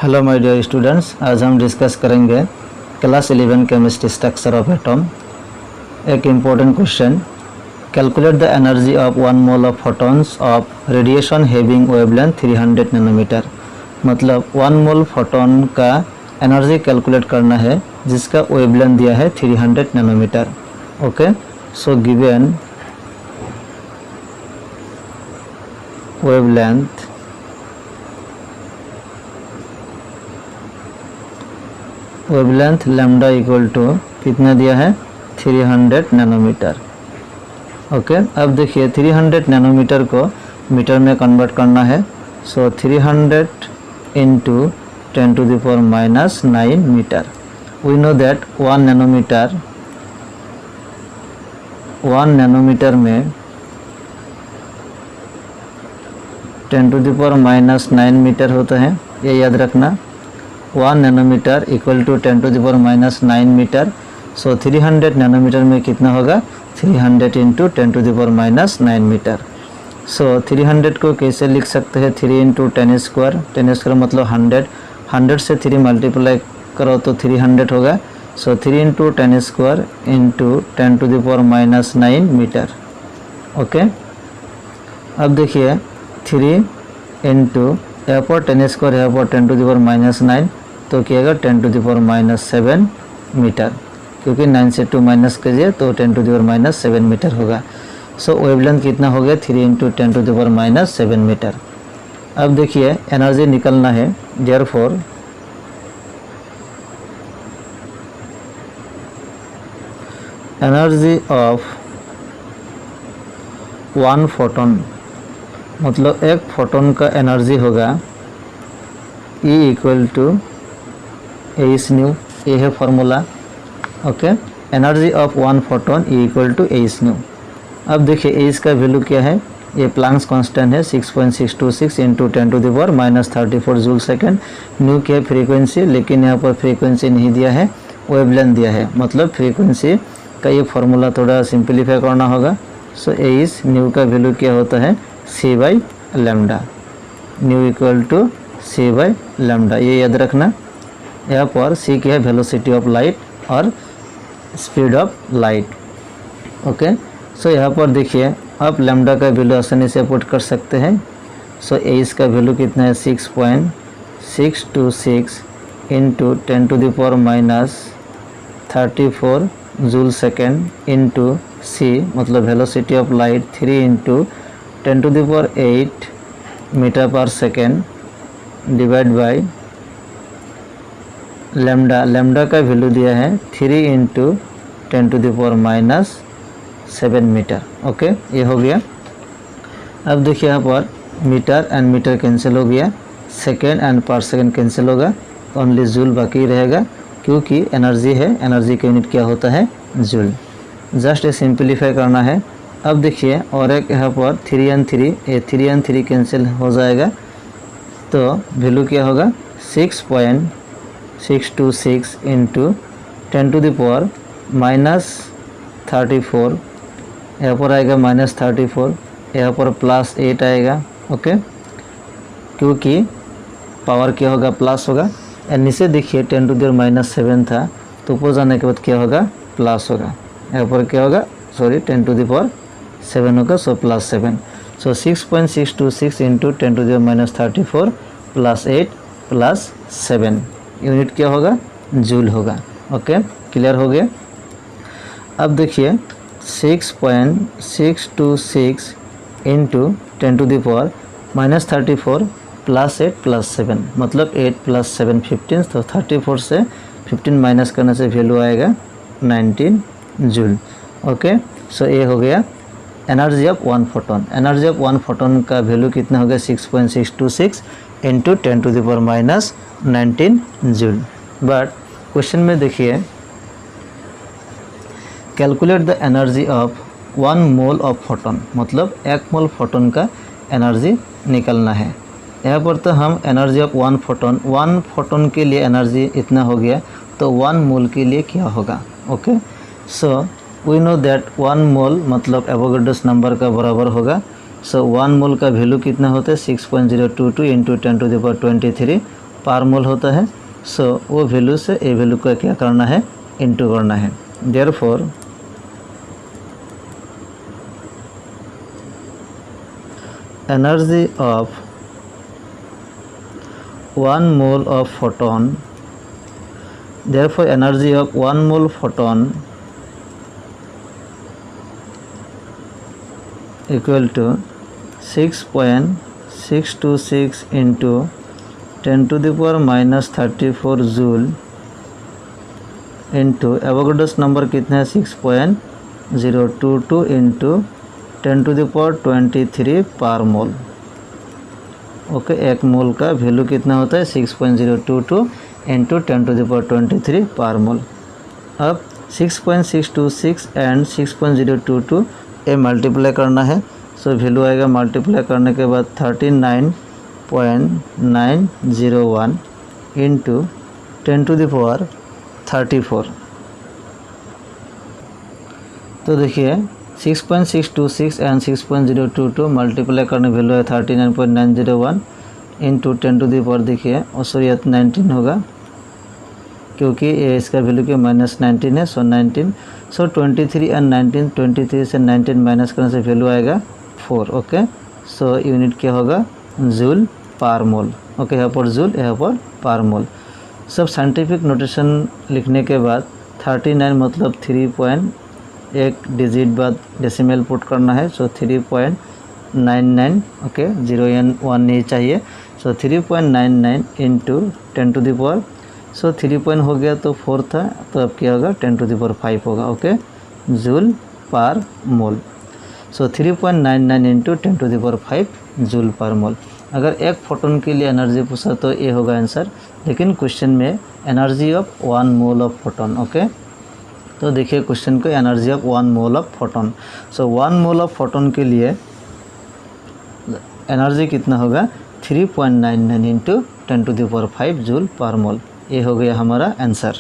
Hello my dear students, आज हम discuss करेंगे class 11 chemistry structure of atom. एक important question, calculate the energy of 1 mole of photons of radiation having wavelength 300 nanometre. मतलब 1 mole photon का energy calculate करना है जिसका wavelength दिया है 300 nanometre. Okay, so given wavelength lambda equal to कितना दिया है 300 नैनोमीटर। ओके, अब देखिए 300 नैनोमीटर को मीटर में कन्वर्ट करना है। So 300 into 10 to the power minus 9 metre. We know that 1 nanometre में 10 to the power minus 9 metre होता है, ये याद रखना। 1 nanometre equal to 10 to the power minus 9 metre. So 300 nanometre में कितना होगा 300 into 10 to the power minus 9 metre. So 300 को कैसे लिख सकते हैं 3 इंटू 10 स्क्वायर। 10 स्क्वायर मतलब 100 से 3 मल्टीप्लाई करो तो 300 होगा। So 3 into 10 square into 10 to the power minus 9 metre. Okay, अब देखिए 3 इंटू यहाँ पर 10 स्क्वायर, यहाँ पर 10 टू द पावर माइनस 9, तो क्या आएगा 10 to the power minus 7 metre, क्योंकि 9 से 2 माइनस कीजिए तो 10 to the power minus 7 metre होगा। सो वेवलेंथ कितना हो गया 3 into 10 to the power minus 7 metre. अब देखिए एनर्जी निकलना है, देयरफॉर एनर्जी ऑफ 1 फोटोन, मतलब एक फोटोन का एनर्जी होगा E equal to h nu. ये है formula. Okay, energy of 1 photon E equal to h nu. अब देखिए एच का वैल्यू क्या है, ये प्लांक्स कांस्टेंट है 6.626 into 10 to the power minus 34 joule second. Nu क्या है फ्रीक्वेंसी, लेकिन यहाँ पर फ्रीक्वेंसी नहीं दिया है, वेवलेंथ दिया है। मतलब फ्रीक्वेंसी का ये फॉर्मूला थोड़ा सिंप्लीफाई करना होगा। सो एच न्यू का वैल्यू क्या होता है C by lambda. Nu equal to C by lambda, ये याद रखना। यहाँ पर C क्या है वेलोसिटी ऑफ लाइट और speed of light. Okay, so यहाँ पर देखिए आप लैम्डा का वैल्यू आसानी से पुट कर सकते हैं। सो एच का वैल्यू कितना है 6.626 into 10 to the power minus 34 joule second into C, मतलब velocity of light 3 into 10 to the power 8 metre per second divide by lambda. Lambda का वैल्यू दिया है 3 into 10 to the power minus 7 metre. Okay, ये हो गया। अब देखिए यहाँ पर मीटर एंड मीटर कैंसिल हो गया, सेकेंड एंड पर सेकेंड कैंसिल होगा, ओनली जूल बाकी रहेगा, क्योंकि एनर्जी है, एनर्जी का यूनिट क्या होता है जूल। जस्ट ये सिंप्लीफाई करना है। अब देखिए और एक यहाँ पर 3 and 3, ये 3 and 3 कैंसिल हो जाएगा, तो वैल्यू क्या होगा 6.626 into 10 to the power minus 34, यहाँ पर आएगा माइनस 34, यहाँ पर प्लस 8 आएगा। ओके, क्योंकि पावर क्या होगा प्लस होगा। एंड नीचे देखिए 10 टू द पावर माइनस 7 था, तो ऊपर जाने के बाद क्या होगा प्लस होगा। यहाँ पर क्या होगा 10 टू द पावर 7 होगा, so plus 7। So 6.626 into 10 to the power minus 34 plus 8 plus 7, unit क्या होगा जूल होगा। ओके, क्लियर हो गया। अब देखिए 6.626 into 10 to the power minus 34 plus 8 plus 7, मतलब 8 प्लस 7 15, तो 34 से 15 माइनस करने से वैल्यू आएगा 19 जूल। ओके, सो ये हो गया energy of 1 photon. Energy of 1 photon का वैल्यू कितना हो गया 6.626 into 10 to the power minus 19 joule. But question में देखिए calculate the energy of 1 mole of photon, मतलब 1 मोल फोटोन का एनर्जी निकलना है। यहाँ पर तो हम एनर्जी ऑफ 1 फोटोन के लिए एनर्जी इतना हो गया, तो 1 मोल के लिए क्या होगा। Okay, so we know that 1 mole मतलब एवोगाड्रोस नंबर का बराबर होगा। सो 1 मोल का वैल्यू कितना होता है 6.022 इंटू 10 टू द पावर 23 पर मोल होता है। सो वो वैल्यू से ए वैल्यू को क्या करना है, इनटू करना है। Therefore energy of 1 mole of photon, therefore energy of 1 mole photon equal to 6.626 into 10 to the power minus 34 joule into Avogadro's number कितना है 6.022 इंटू 10 to the power 23 पर मोल। ओके, एक मोल का वैल्यू कितना होता है 6.022 इंटू 10 to the power 23 पर मोल। अब 6.626 एंड 6.022 ए मल्टीप्लाई करना है। सो वैल्यू आएगा मल्टीप्लाई करने के बाद 39.901 इंटू 10 to the power 34। तो देखिए 6.626 एंड 6.022 मल्टीप्लाई करने वैल्यू है 39.901 इंटू 10 to the power देखिए सॉरी 19 होगा, क्योंकि ये इसका वैल्यू क्या -19 है। सो 19, सो 23 एंड 19, 23 से 19 माइनस करने से वैल्यू आएगा 4। ओके, सो यूनिट क्या होगा, जूल पर मोल। ओके, यहाँ पर जूल, यहाँ पर पर मोल। सब साइंटिफिक नोटेशन लिखने के बाद 39 मतलब 3.1 डिजिट बाद डेसिमल पुट करना है। सो 3.99, ओके, 0 1 नहीं चाहिए। सो 3.99 into 10 to the power, so 3 point हो गया तो 4 था, तो अब क्या होगा 10 to the power 5 होगा। Okay, joule per mole. So 3.99 into 10 to the power 5 joule per mole. अगर एक फोटोन के लिए एनर्जी पूछा तो ये होगा आंसर, लेकिन क्वेश्चन में energy of 1 mole of photon. Okay, तो देखिए क्वेश्चन को energy of 1 mole of photon. So 1 mole of photon के लिए एनर्जी कितना होगा 3.99 into 10 to the power 5 joule per mole. ये हो गया हमारा आंसर।